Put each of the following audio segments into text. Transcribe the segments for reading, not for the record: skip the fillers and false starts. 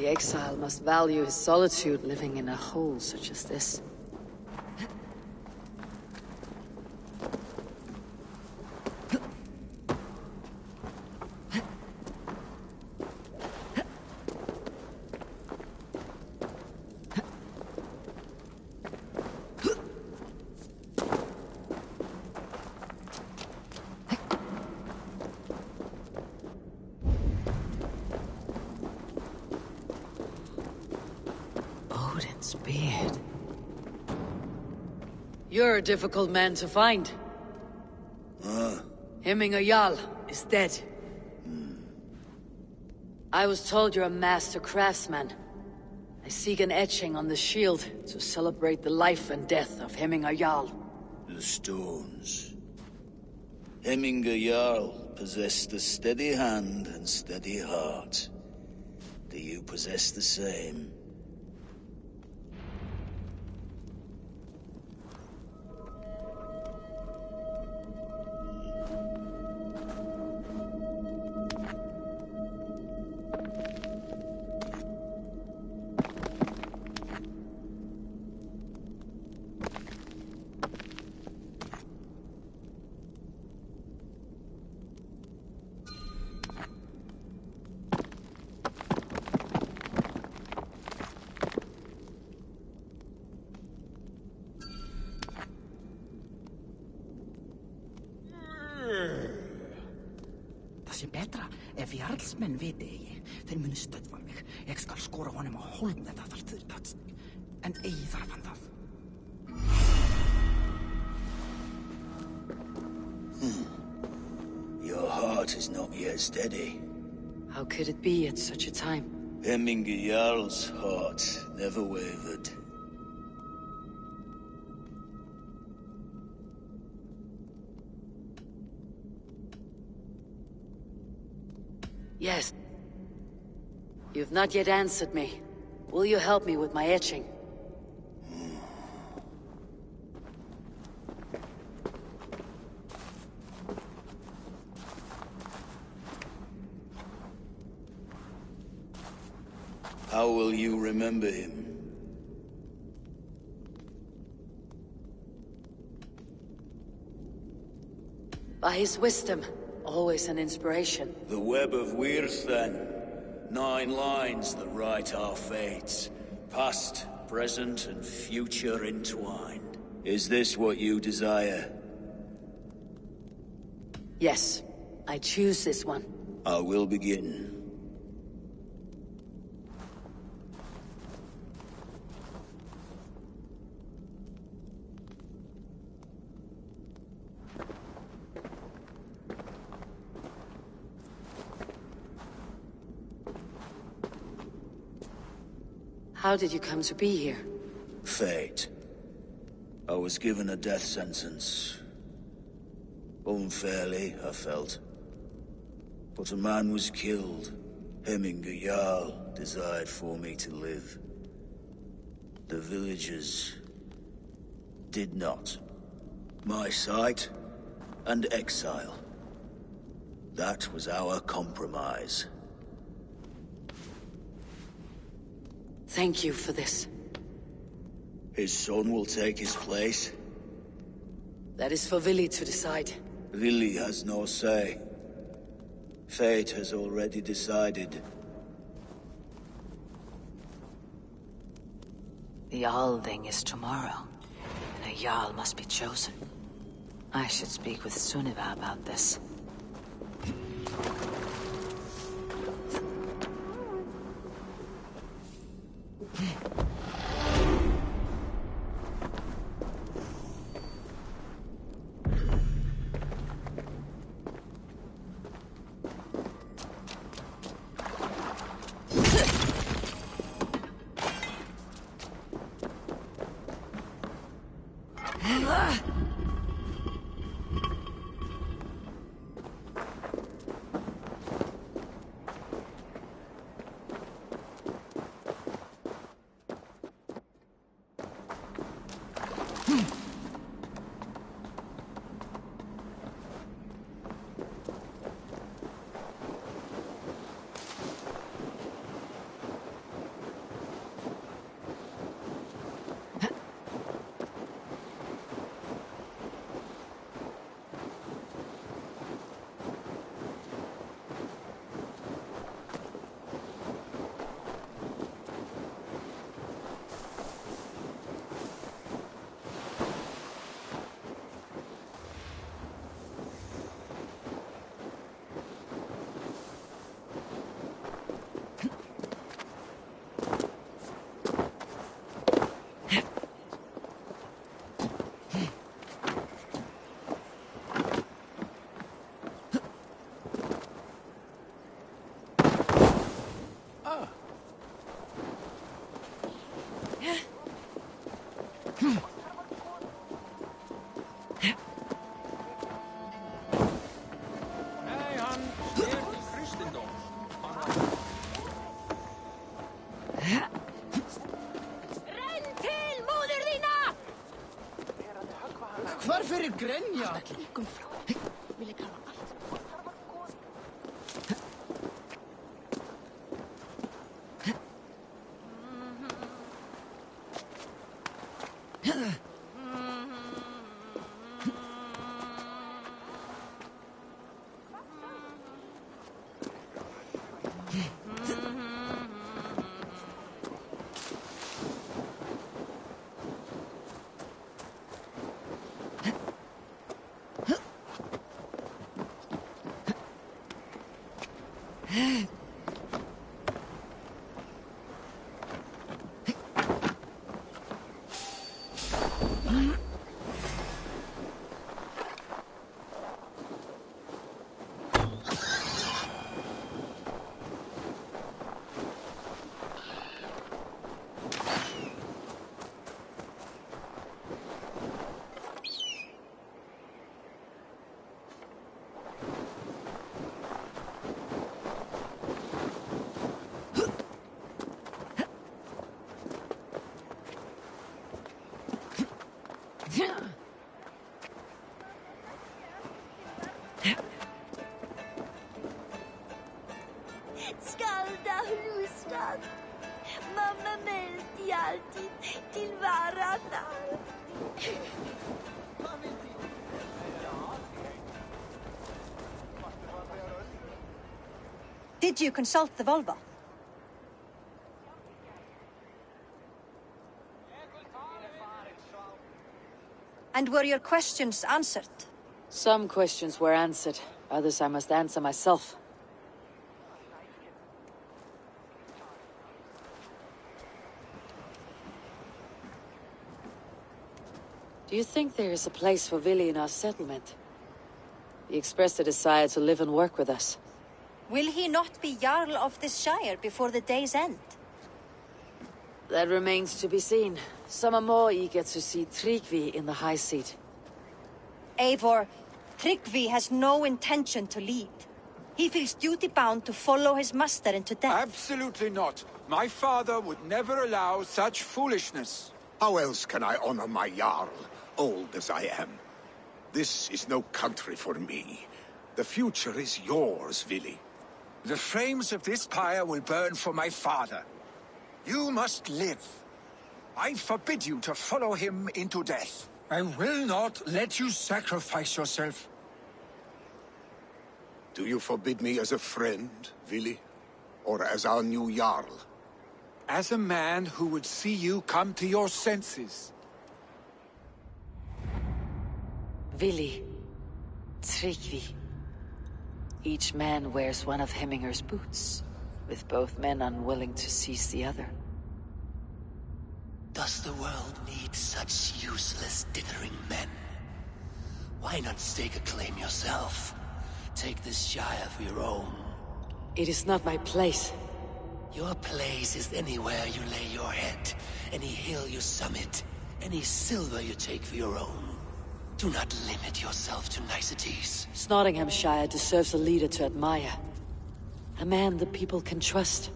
The exile must value his solitude living in a hole such as this. Beard. You're a difficult man to find. Hemminger Jarl is dead. I was told you're a master craftsman. I seek an etching on the shield to celebrate the life and death of Hemminger Jarl. The stones. Hemminger Jarl possessed a steady hand and steady heart. Do you possess the same? Það sé betra ef jarlsmenn viti eigi. Þeir munu stöðva mig. Ég skal skora honum á hólm þetta þar þau tatst. En eigi þarf hann það. Your heart is not yet steady. How could it be at such a time? Hemminger Jarl's heart never wavered. Yes. You've not yet answered me. Will you help me with my etching? How will you remember him? By his wisdom, always an inspiration. The web of Wirth, then. 9 lines that write our fates. Past, present, and future entwined. Is this what you desire? Yes, I choose this one. I will begin. How did you come to be here? Fate. I was given a death sentence. Unfairly, I felt. But a man was killed. Hemminger Jarl desired for me to live. The villagers did not. My sight and exile. That was our compromise. Thank you for this. His son will take his place. That is for Vili to decide. Vili has no say. Fate has already decided. The Althing is tomorrow, and a Jarl must be chosen. I should speak with Sunniva about this. Nei, hann snýr til kristindóms. Renn til móður þína! Hvar fyrir grenja? Halda líkum frá. Vil ég kalla allt? Skalda husstad. Mamma meldde alltid till varannan. Did you consult the Volva? And were your questions answered? Some questions were answered. Others I must answer myself. Do you think there is a place for Vili in our settlement? He expressed a desire to live and work with us. Will he not be Jarl of this shire before the day's end? That remains to be seen. Some are more eager to see Tryggvi in the high seat. Eivor, Tryggvi has no intention to lead. He feels duty-bound to follow his master into death. Absolutely not. My father would never allow such foolishness. How else can I honor my Jarl, old as I am? This is no country for me. The future is yours, Vili. The flames of this pyre will burn for my father. You must live. I forbid you to follow him into death. I will not let you sacrifice yourself. Do you forbid me as a friend, Vili? Or as our new Jarl? As a man who would see you come to your senses. Vili. Tryggvi. Each man wears one of Hemminger's boots, with both men unwilling to seize the other. Does the world need such useless, dithering men? Why not stake a claim yourself? Take this shire for your own. It is not my place. Your place is anywhere you lay your head, any hill you summit, any silver you take for your own. Do not limit yourself to niceties. Snotinghamscire deserves a leader to admire. A man the people can trust.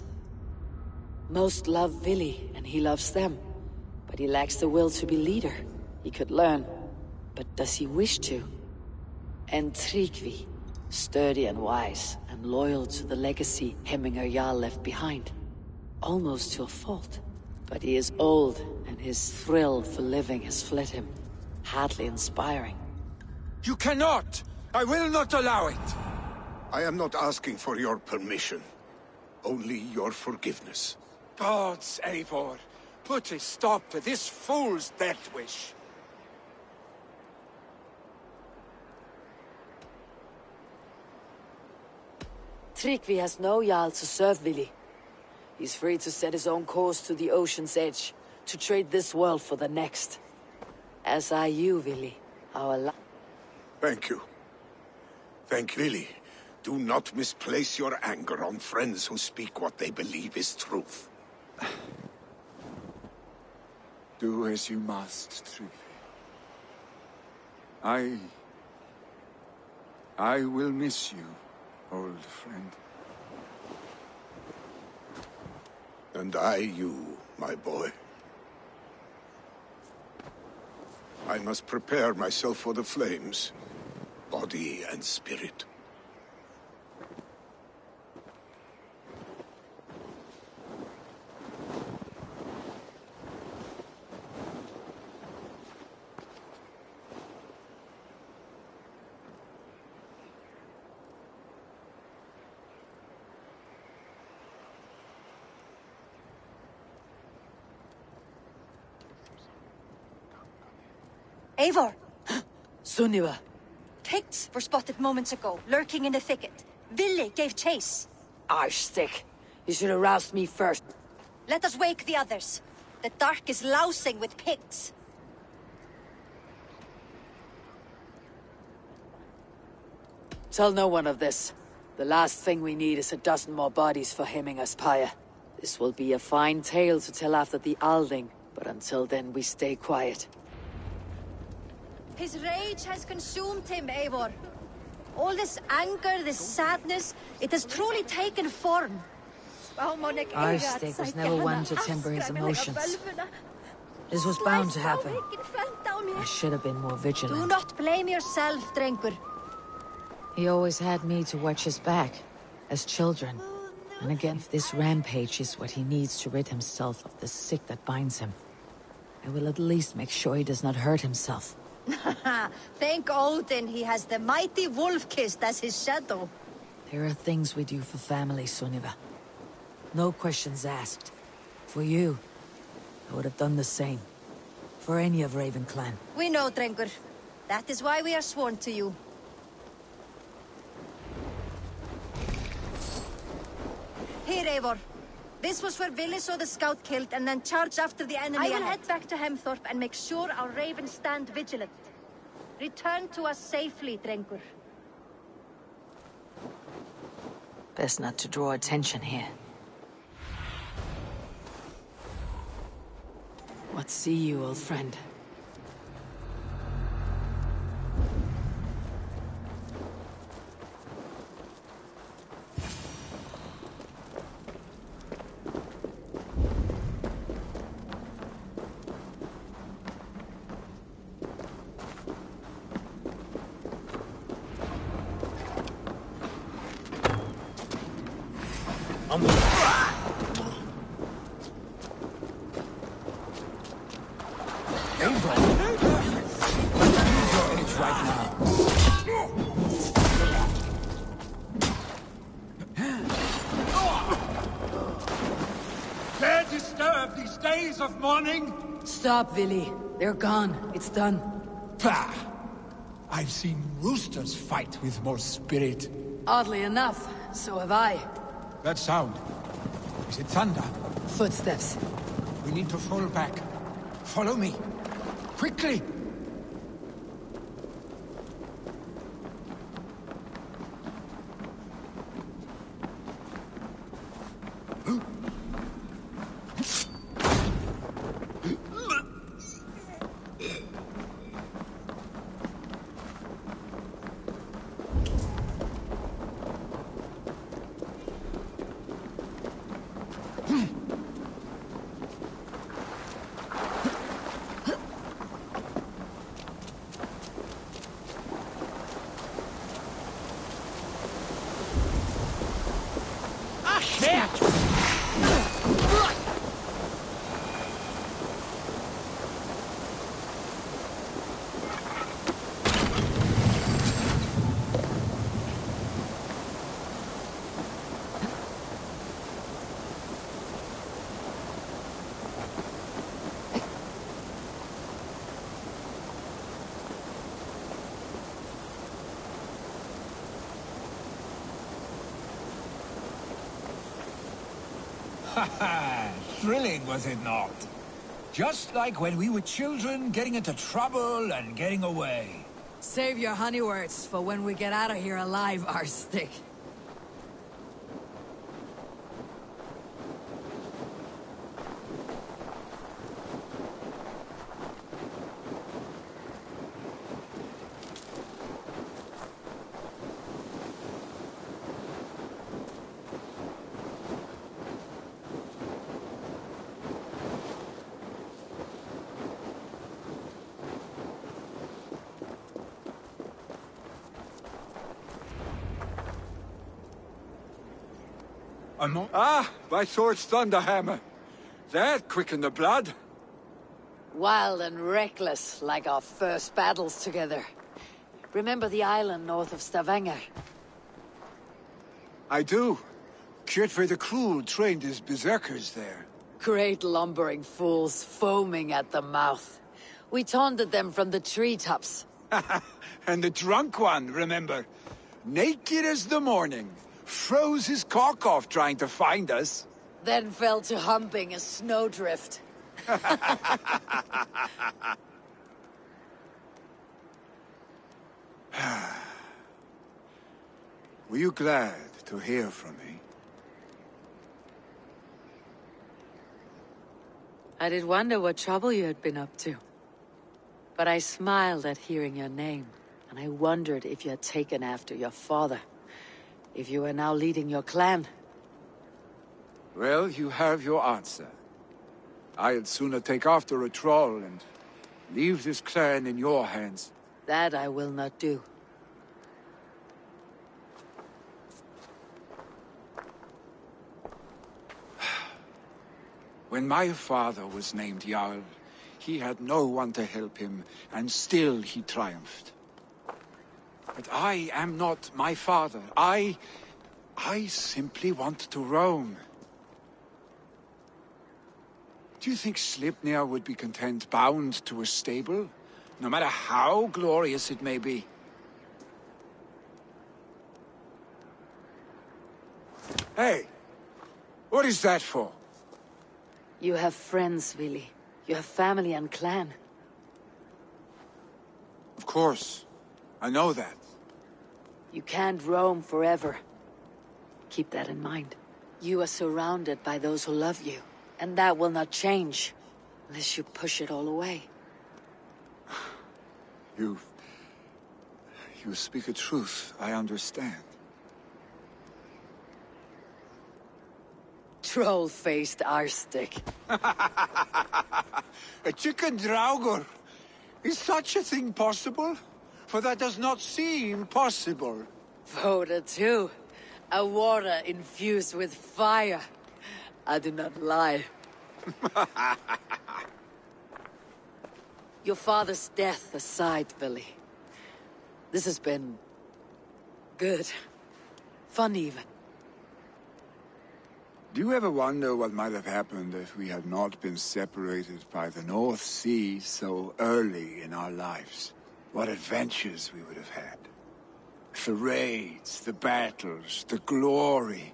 Most love Vili, and he loves them. But he lacks the will to be leader. He could learn, but does he wish to? And Tryggvi, sturdy and wise, and loyal to the legacy Hemminger Jarl left behind. Almost to a fault. But he is old, and his thrill for living has fled him. Hardly inspiring. You cannot! I will not allow it! I am not asking for your permission. Only your forgiveness. Gods, Eivor, put a stop to this fool's death wish. Tryggvi has no Jarl to serve Vili. He's free to set his own course to the ocean's edge, to trade this world for the next. As are you, Vili, our Thank you. Thank Vili. Do not misplace your anger on friends who speak what they believe is truth. Do as you must, Tryggvi. I will miss you, old friend. And I you, my boy. I must prepare myself for the flames, body and spirit. Eivor! Sunniva! Picts were spotted moments ago, lurking in the thicket. Vili gave chase. Arstick! You should have roused me first. Let us wake the others. The dark is lousing with Picts. Tell no one of this. The last thing we need is a dozen more bodies for Misc. This will be a fine tale to tell after the Alding, but until then we stay quiet. His rage has consumed him, Eivor. All this anger, this sadness, it has truly taken form. Arstick was never one to temper his emotions. This was bound to happen. I should have been more vigilant. Do not blame yourself, Drengur. He always had me to watch his back, as children. And again, this rampage is what he needs to rid himself of the sick that binds him. I will at least make sure he does not hurt himself. Thank Odin he has the mighty Wolf-Kissed as his shadow. There are things we do for family, Sunniva. No questions asked. For you, I would have done the same. For any of Raven clan. We know, Drengur. That is why we are sworn to you. Here, Eivor. This was where Vili saw the scout killed and then charged after the enemy. I will head back to Hemthorpe and make sure our ravens stand vigilant. Return to us safely, Drengur. Best not to draw attention here. What see you, old friend? Dare disturb these days of mourning? Stop, Vili. They're gone. It's done. Pah! I've seen roosters fight with more spirit. Oddly enough, so have I. That sound. Is it thunder? Footsteps. We need to fall back. Follow me. Quickly! Thrilling, was it not? Just like when we were children, getting into trouble and getting away. Save your honey words for when we get out of here alive, Arstick. Ah, by Thor's thunderhammer. That quickened the blood. Wild and reckless, like our first battles together. Remember the island north of Stavanger? I do. Kjotve the Cruel trained his berserkers there. Great lumbering fools, foaming at the mouth. We taunted them from the treetops. And the drunk one, remember? Naked as the morning. Froze his cock off trying to find us. Then fell to humping a snowdrift. Were you glad to hear from me? I did wonder what trouble you had been up to. But I smiled at hearing your name, and I wondered if you had taken after your father. If you were now leading your clan. Well, you have your answer. I'd sooner take after a troll and leave this clan in your hands. That I will not do. When my father was named Jarl, he had no one to help him, and still he triumphed. But I am not my father. I simply want to roam. Do you think Sleipnir would be content bound to a stable, no matter how glorious it may be? Hey! What is that for? You have friends, Vili. You have family and clan. Of course. I know that. You can't roam forever. Keep that in mind. You are surrounded by those who love you, and that will not change unless you push it all away. You speak a truth, I understand. Troll-faced arstick. A chicken draugur! Is such a thing possible? For that does not seem possible. Voda too. A water infused with fire. I do not lie. Your father's death aside, Vili. This has been... good. Fun even. Do you ever wonder what might have happened if we had not been separated by the North Sea so early in our lives? What adventures we would have had. The raids, the battles, the glory.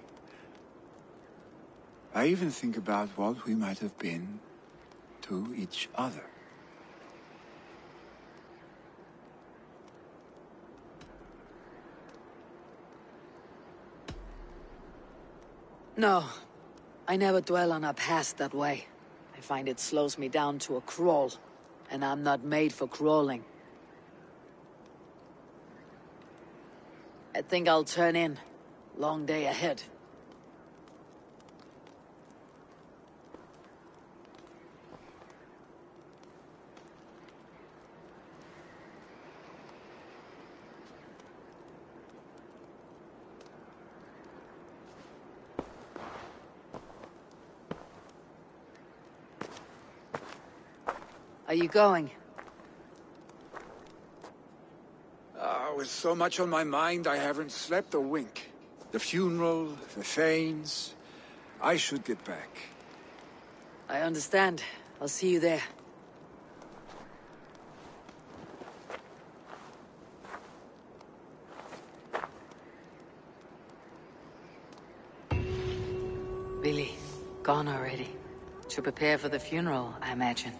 I even think about what we might have been to each other. No, I never dwell on our past that way. I find it slows me down to a crawl, and I'm not made for crawling. I think I'll turn in. Long day ahead. Are you going? With so much on my mind, I haven't slept a wink. The funeral, the Thanes... I should get back. I understand. I'll see you there. Vili, gone already. To prepare for the funeral, I imagine.